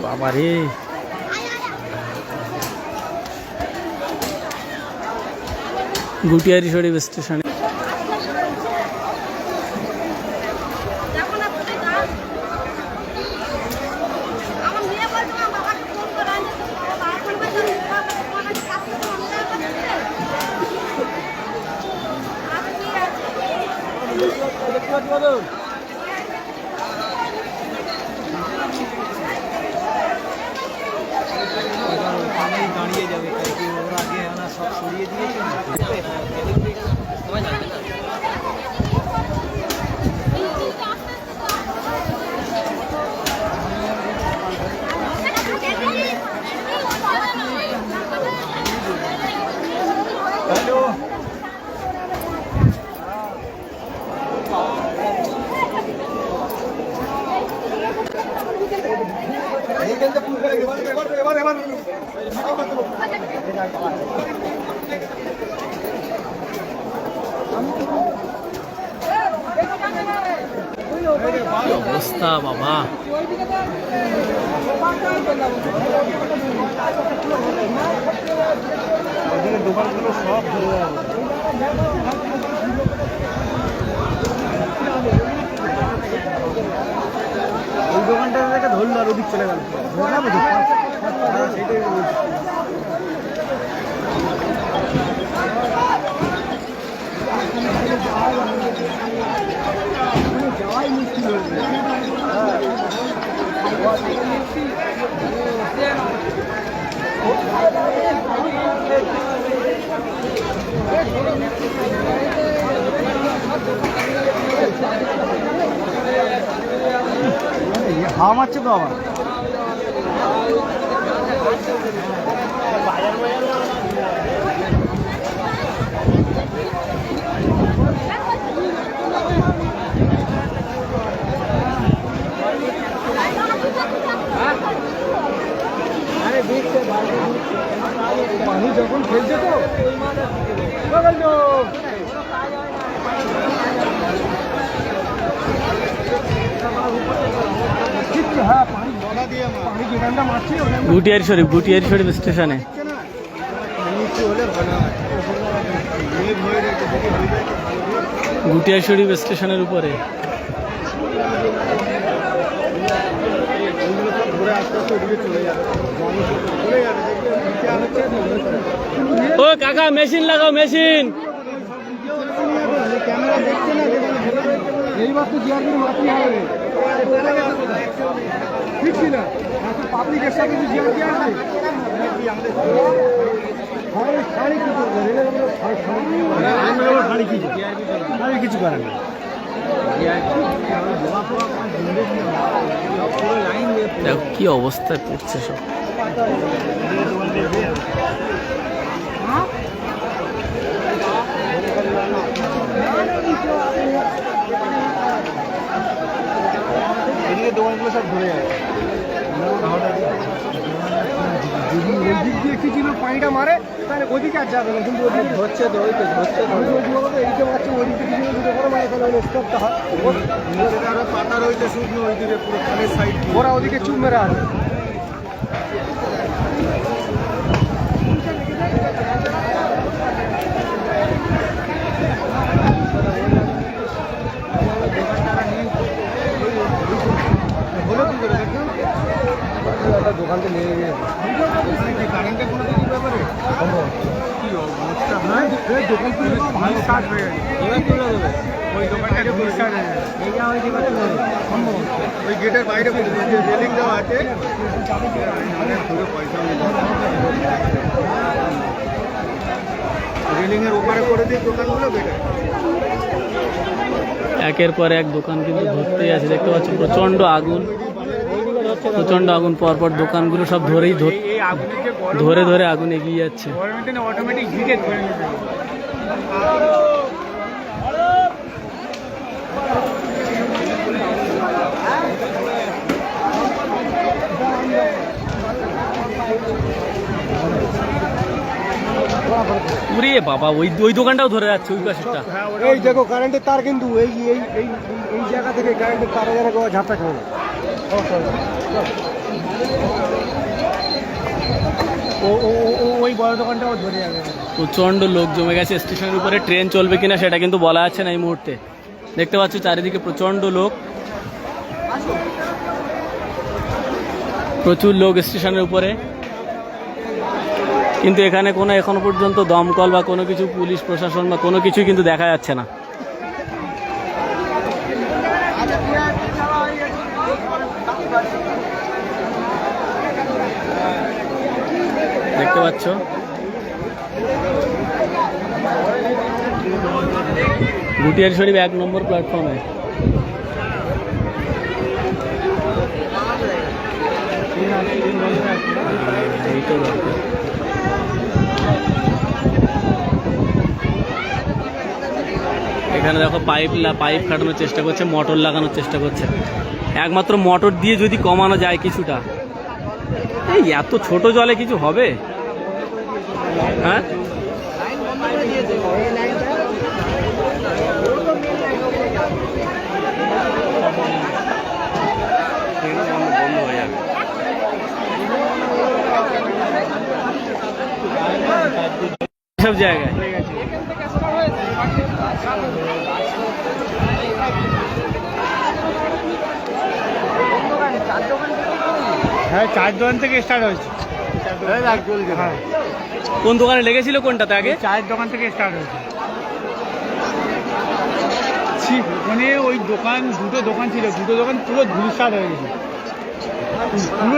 বাবা রে, গুটিয়ারি শরীফ স্টেশনে দাঁড়িয়ে যাবে, ওরা আগে সব সরিয়ে দিয়েছে। অবস্থা বাবা, দোকানগুলো সব ধরে যাবে। ওই দোকানটা থেকে ধরলো আর ওদিক চলে গেল। সেটাই বলছি। যাওয়াই মুশকিল হয়েছে। হাওয়া মারছে তো আবার। পানি যখন খেলছে তো গুটিয়ারি শরীফ, গুটিয়ারি শরীফ স্টেশনে গুটিয়ারি শরীফ স্টেশনের উপরে ও কাকা মেশিন লাগাও, মেশিন। ক্যামেরা দেখছে না, এইবার তো জিয়ারবির মাটি হবে ঠিক না। পাবলিকের সাথে জিয়ারবি আছে কিছু করে না। দেখো কি অবস্থায় পড়ছে সব। এদিকে দোকানগুলো সব ধরে যাবে। যদি ওই দিক দিয়ে ছিল পানিটা মারে তাহলে ওদিকে আর যাবে না, কিন্তু ওদিকে ধরছে তো, ওই তো ধরছে তো, এইটা মারছে ওই দিকে কিছু দুটো করে মারে, তাহলে স্টপটা হয়। আরো পাতা রয়েছে শুকনো ওইদিকে পুরো খালের সাইড, ওরা ওদিকে চুপ মেরে আছে। দোকানটা নিয়ে গিয়ে কারেন্টের কোনো কিছু ব্যাপারে কি অবস্থা, দোকান তুলে ভালো স্টার্ট হয়ে গেছে, এবার তুলে দেবে ওই দোকানটা স্টার্ট হয়ে গেছে, এইটা হয়তো এবার তুলে দেবে সম্ভব। ওই গেটের বাইরে যে রেলিং দেওয়া আছে পয়সা রেলিংয়ের ওপারে করে দিয়ে দোকানগুলো বেটার। একের পর এক দোকান কিন্তু ধরতেই আছে, দেখতে পাচ্ছ প্রচন্ড আগুন, প্রচন্ড আগুন। পরপর দোকানগুলো সব ধরে ধরে আগুন এগিয়ে যাচ্ছে। ওরে বাবা, ওই ওই দোকানটাও ধরে যাচ্ছে ওই পাশেরটা। এই দেখো কারেন্টের তার, কিন্তু এই এই এই এই জায়গা থেকে কারেন্টের তারে যেন কেউ ঝাপটা খাবে না। ওই বড় দোকানটাও ধরে যাবে। প্রচণ্ড লোক জমে গেছে স্টেশনের উপরে। ট্রেন চলবে কিনা সেটা কিন্তু বলা যাচ্ছে না এই মুহূর্তে। দেখতে পাচ্ছ চারিদিকে প্রচণ্ড লোক, প্রচুর লোক স্টেশনের উপরে, কিন্তু এখানে কোনো এখনো পর্যন্ত দমকল বা কোনো কিছু পুলিশ প্রশাসন বা কোনো কিছুই কিন্তু দেখা যাচ্ছে না। দেখতে পাচ্ছ গুটিয়ার শরীফ 1 নম্বর প্ল্যাটফর্মে। এখানে দেখো পাইপ কাটানোর চেষ্টা করছে, মোটর লাগানোর চেষ্টা করছে। একমাত্র মোটর দিয়ে যদি কমানো যায় কিছুটা। এই এত ছোট জলে কিছু হবে? হ্যাঁ, বন্ধ হয়ে যাবে। সব জায়গায় হ্যাঁ, 4 দোকান থেকে স্টার্ট হয়েছে। হ্যাঁ, কোন দোকানে লেগেছিল কোনটাতে আগে? 4 দোকান থেকে স্টার্ট হয়েছে। ওখানে ওই দোকান, দুটো দোকান ছিল, দুটো দোকান পুরো ধুলসাৎ হয়ে গেছে, পুরো